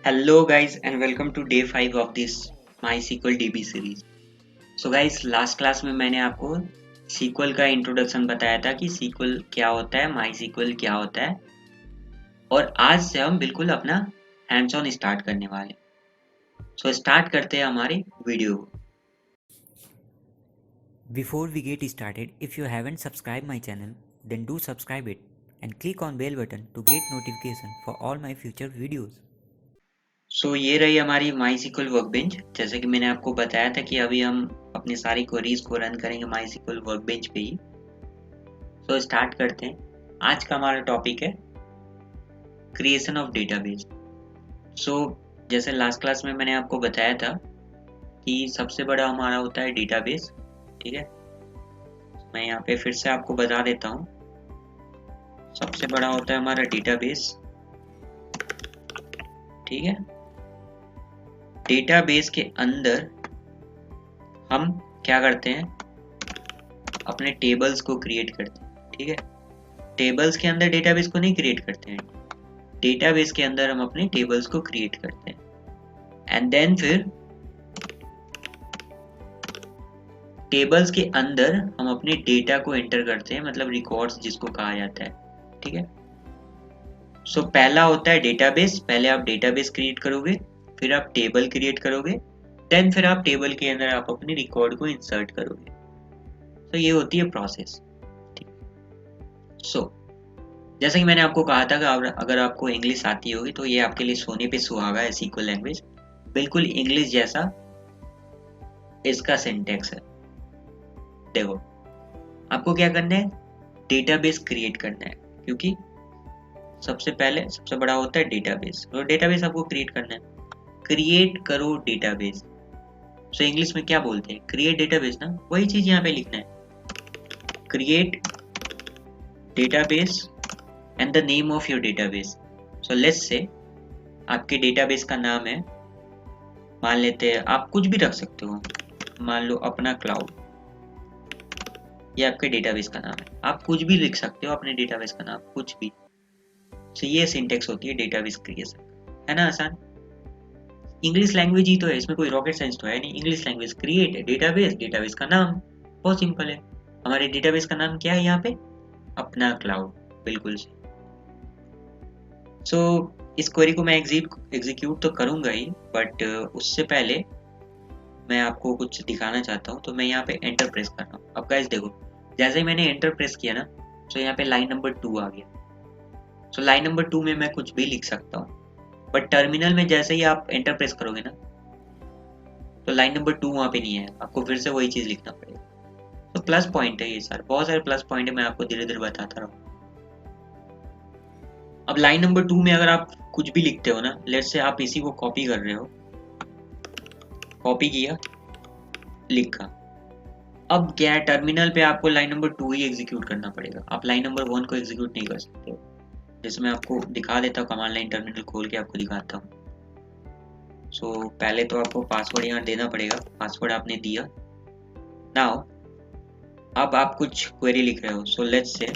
Hello guys and welcome to day 5 of this MySQL DB series. So guys last class में मैंने आपको SQL का introduction बताया था कि SQL क्या होता है, MySQL क्या होता है और आज से हम बिल्कुल अपना हैंड्स ऑन स्टार्ट करने वाले हैं। सो स्टार्ट करते हैं हमारी वीडियो को। Before we get started, if you haven't subscribed my channel, then do subscribe it and click on bell button to get notification for all my future videos. सो ये रही हमारी MySQL वर्कबेंच। जैसे कि मैंने आपको बताया था कि अभी हम अपनी सारी क्वेरीज को रन करेंगे MySQL वर्कबेंच पे ही। सो स्टार्ट करते हैं। आज का हमारा टॉपिक है क्रिएशन ऑफ डेटाबेस। सो जैसे लास्ट क्लास में मैंने आपको बताया था कि सबसे बड़ा हमारा होता है डेटाबेस। ठीक है, मैं यहाँ पे फिर से आपको बता देता हूँ। सबसे बड़ा होता है हमारा डेटाबेस। ठीक है, डेटाबेस के अंदर हम क्या करते हैं, अपने टेबल्स को क्रिएट करते हैं। ठीक है, टेबल्स के अंदर डेटाबेस को नहीं क्रिएट करते हैं, डेटाबेस के अंदर हम अपने टेबल्स को क्रिएट करते हैं एंड देन फिर टेबल्स के अंदर हम अपने डेटा को एंटर करते हैं, मतलब रिकॉर्ड्स जिसको कहा जाता है। ठीक है, सो पहला होता है डेटाबेस। पहले आप डेटाबेस क्रिएट करोगे, फिर आप टेबल क्रिएट करोगे, देन फिर आप टेबल के अंदर आप अपने रिकॉर्ड को इंसर्ट करोगे। तो ये होती है प्रोसेस। ठीक, सो जैसे कि मैंने आपको कहा था कि अगर आपको इंग्लिश आती होगी तो ये आपके लिए सोने पे सुहागा है। SQL लैंग्वेज बिल्कुल इंग्लिश जैसा इसका सिंटेक्स है। देखो, आपको क्या करना है, डेटाबेस क्रिएट करना है, क्योंकि सबसे पहले सबसे बड़ा होता है डेटाबेस। तो डेटाबेस आपको क्रिएट करना है, क्रिएट करो डेटाबेस। सो इंग्लिश में क्या बोलते हैं, क्रिएट डेटाबेस ना, वही चीज यहाँ पे लिखना है, create database and the name of your database. So let's say आपके डेटाबेस का नाम है, मान लेते हैं आप कुछ भी रख सकते हो, मान लो अपना क्लाउड, ये आपके डेटाबेस का नाम है। आप कुछ भी लिख सकते हो अपने डेटाबेस का नाम, कुछ भी। सो ये सिंटेक्स होती है डेटाबेस क्रिएशन, है ना आसान। इंग्लिश लैंग्वेज ही तो है, इसमें कोई रॉकेट साइंस तो है नहीं। English language, create database, database का नाम, बहुत सिंपल है। हमारे डेटाबेस का नाम क्या है यहाँ पे, अपना क्लाउड, बिल्कुल सही। सो इस क्वेरी को मैं एग्जीक्यूट तो करूंगा ही, बट उससे पहले मैं आपको कुछ दिखाना चाहता हूँ। तो मैं यहाँ पे एंटर प्रेस कर रहा हूँ। अब गाइस देखो, जैसे ही मैंने एंटर प्रेस किया ना, तो यहाँ पे लाइन नंबर 2 आ गया। सो लाइन नंबर 2 में मैं कुछ भी लिख सकता हूँ, बट टर्मिनल में जैसे ही आप एंटर प्रेस करोगे ना, तो लाइन नंबर 2 वहाँ पे नहीं है, आपको फिर से वही चीज लिखना पड़ेगा। तो प्लस पॉइंट है ये सर, बहुत सारे प्लस पॉइंट है, मैं आपको धीरे धीरे बताता रहूँ। अब लाइन नंबर 2 में अगर आप कुछ भी लिखते हो ना, लेट्स से आप इसी को कॉपी कर रहे हो, कॉपी किया, लिखा, अब क्या है, टर्मिनल पे आपको लाइन नंबर 2 ही एग्जीक्यूट करना पड़ेगा। आप लाइन नंबर 1 को एग्जीक्यूट नहीं कर सकते हो। जैसे मैं आपको दिखा देता हूँ, कमांड लाइन टर्मिनल खोल के आपको दिखाता हूँ। सो पहले तो आपको पासवर्ड यहाँ देना पड़ेगा, पासवर्ड आपने दिया। नाउ अब आप कुछ क्वेरी लिख रहे हो, सो लेट्स से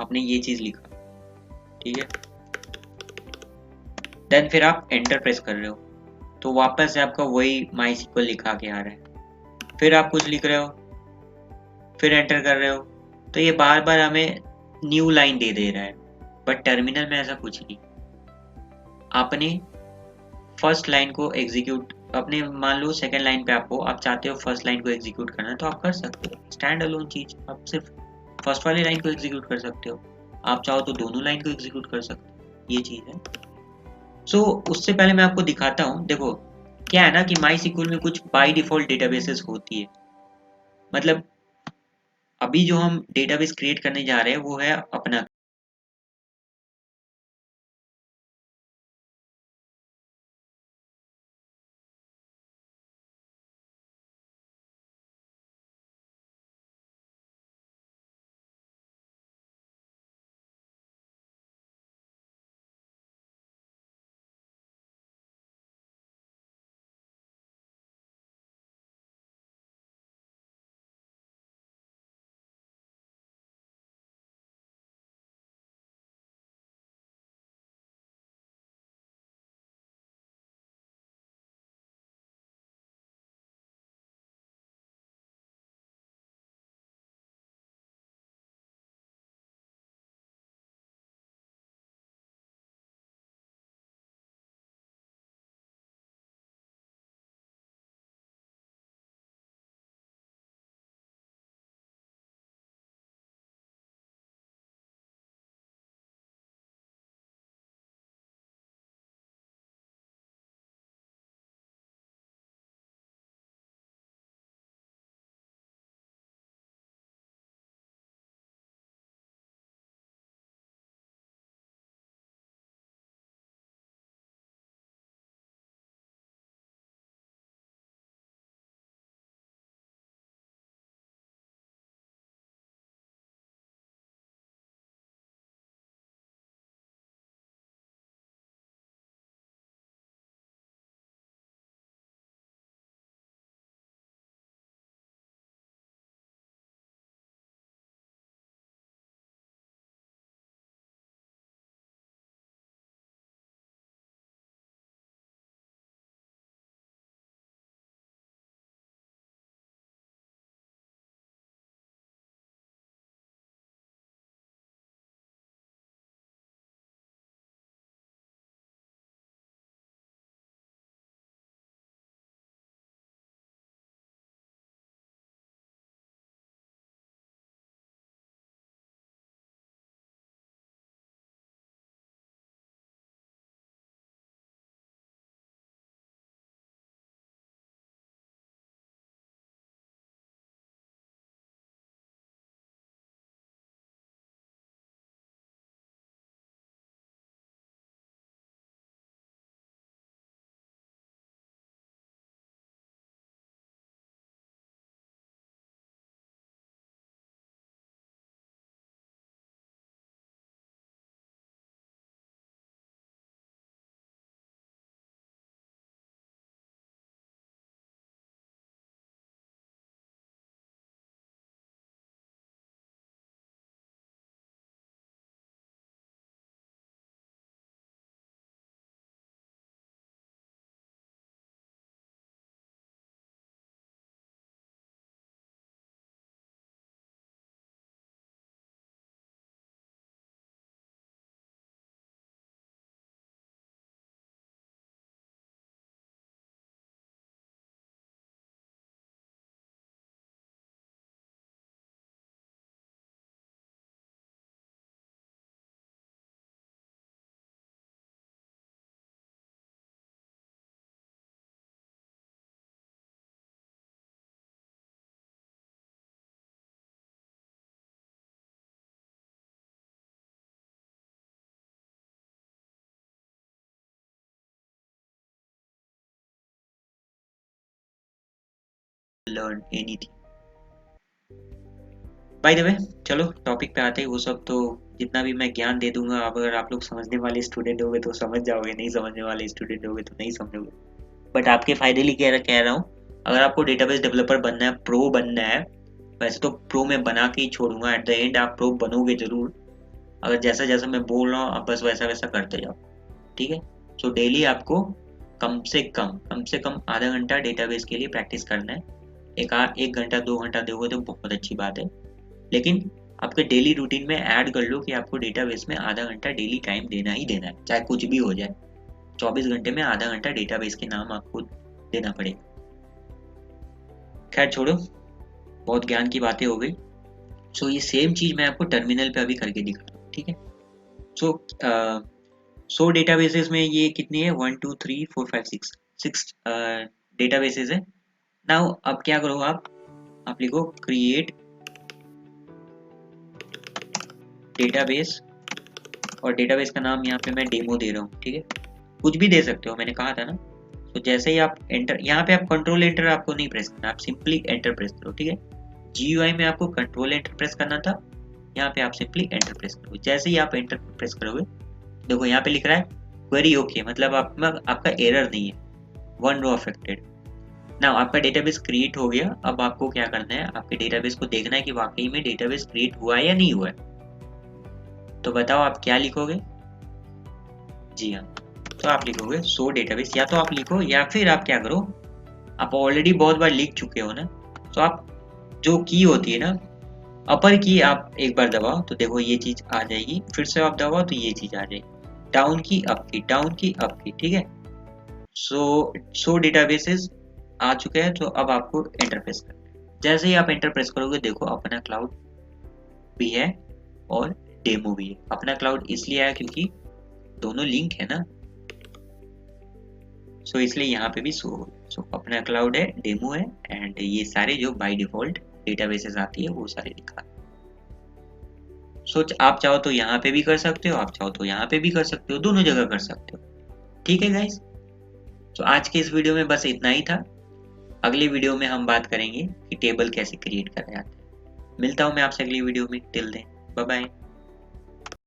आपने ये चीज लिखा, ठीक है, देन फिर आप एंटर प्रेस कर रहे हो, तो वापस से आपका वही MySQL लिखा के आ रहा है। फिर आप कुछ लिख रहे हो, फिर एंटर कर रहे हो, तो ये बार बार हमें न्यू लाइन दे रहा है। बट टर्मिनल में ऐसा कुछ नहीं। आपने फर्स्ट लाइन को एग्जीक्यूट, अपने मान लो सेकंड लाइन पे आप चाहते हो फर्स्ट लाइन को एग्जीक्यूट करना, तो आप कर सकते हो। स्टैंड अलोन चीज, आप सिर्फ फर्स्ट वाली लाइन को एग्जीक्यूट कर सकते हो, आप चाहो तो दोनों लाइन को एग्जीक्यूट कर सकते हो, ये चीज है। सो उससे पहले मैं आपको दिखाता हूँ। देखो क्या है ना कि MySQL में कुछ बाय डिफॉल्ट डेटाबेसेस होती है, मतलब अभी जो हम डेटाबेस क्रिएट करने जा रहे हैं वो है अपना learn anything. By the way, चलो टॉपिक पे आते हैं। वो सब तो जितना भी मैं ज्ञान दे दूंगा, अगर आप लोग समझने वाले स्टूडेंट होगे तो समझ जाओगे, नहीं समझने वाले स्टूडेंट होगे तो नहीं समझोगे, बट आपके फायदे लिए कह रहा हूँ। अगर आपको डेटाबेस डेवलपर बनना है, प्रो बनना है, वैसे तो प्रो में बना के ही छोड़ूंगा, एट द एंड आप प्रो बनोगे जरूर। अगर जैसा जैसा मैं बोल रहा हूँ आप बस वैसा वैसा करते जाओ, ठीक है। सो डेली आपको कम से कम आधा घंटा डेटाबेस के लिए प्रैक्टिस करना है। एक घंटा 2 घंटा दोगे तो बहुत अच्छी बात है, लेकिन आपके डेली रूटीन में ऐड कर लो कि आपको डेटाबेस में आधा घंटा डेली टाइम देना ही देना है, चाहे कुछ भी हो जाए। 24 घंटे में आधा घंटा डेटाबेस के नाम आपको देना पड़ेगा। खैर छोड़ो, बहुत ज्ञान की बातें हो गई। सो ये सेम चीज मैं आपको टर्मिनल पे अभी करके दिखा रहा हूँ, ठीक है। सो डेटाबेसेस में ये कितनी है, 1 2 3 4 5 6 डेटाबेसेस है। नाउ अब क्या करो, आप लिखो क्रिएट डेटाबेस, और डेटाबेस का नाम यहाँ पे मैं डेमो दे रहा हूँ, ठीक है। कुछ भी दे सकते हो, मैंने कहा था ना। तो जैसे ही आप एंटर, यहाँ पे आप कंट्रोल एंटर आपको नहीं प्रेस करना, आप सिंपली एंटर प्रेस करो, ठीक है। GUI में आपको कंट्रोल एंटर प्रेस करना था, यहाँ पे आप सिंपली एंटर प्रेस करो। जैसे ही आप एंटर प्रेस करोगे, देखो यहाँ पे लिख रहा है क्वेरी ओके, मतलब आपका एरर नहीं है, 1 रो अफेक्टेड। ना आपका डेटाबेस क्रिएट हो गया। अब आपको क्या करना है, आपके डेटाबेस को देखना है कि वाकई में डेटाबेस क्रिएट हुआ है या नहीं हुआ है। तो बताओ आप क्या लिखोगे? जी हाँ, तो आप लिखोगे सो डेटाबेस, या तो आप लिखो या फिर आप क्या करो, आप ऑलरेडी बहुत बार लिख चुके हो ना, तो आप जो की होती है ना, अपर की आप एक बार दबाओ तो देखो ये चीज आ जाएगी, फिर से आप दबाओ तो ये चीज आ जाएगी, डाउन की अप की, डाउन की अप की, ठीक है। सो डेटाबेसेस आ चुके हैं, तो अब आपको एंटर प्रेस करना है। जैसे ही आप एंटर प्रेस करोगे, देखो अपना क्लाउड भी है और डेमो भी है। अपना क्लाउड इसलिए आया क्योंकि दोनों लिंक है ना, सो इसलिए यहाँ पे भी सो अपना क्लाउड है, डेमो है, एंड ये सारे जो बाय डिफॉल्ट डेटाबेसेस आती है वो सारे दिखा। आप चाहो तो यहाँ पे भी कर सकते हो, आप चाहो तो यहाँ पे भी कर सकते हो, दोनों जगह कर सकते हो, ठीक है गाइस। तो आज के इस वीडियो में बस इतना ही था। अगली वीडियो में हम बात करेंगे कि टेबल कैसे क्रिएट करा जाता है। मिलता हूँ मैं आपसे अगली वीडियो में, टिल देन बाय बाय।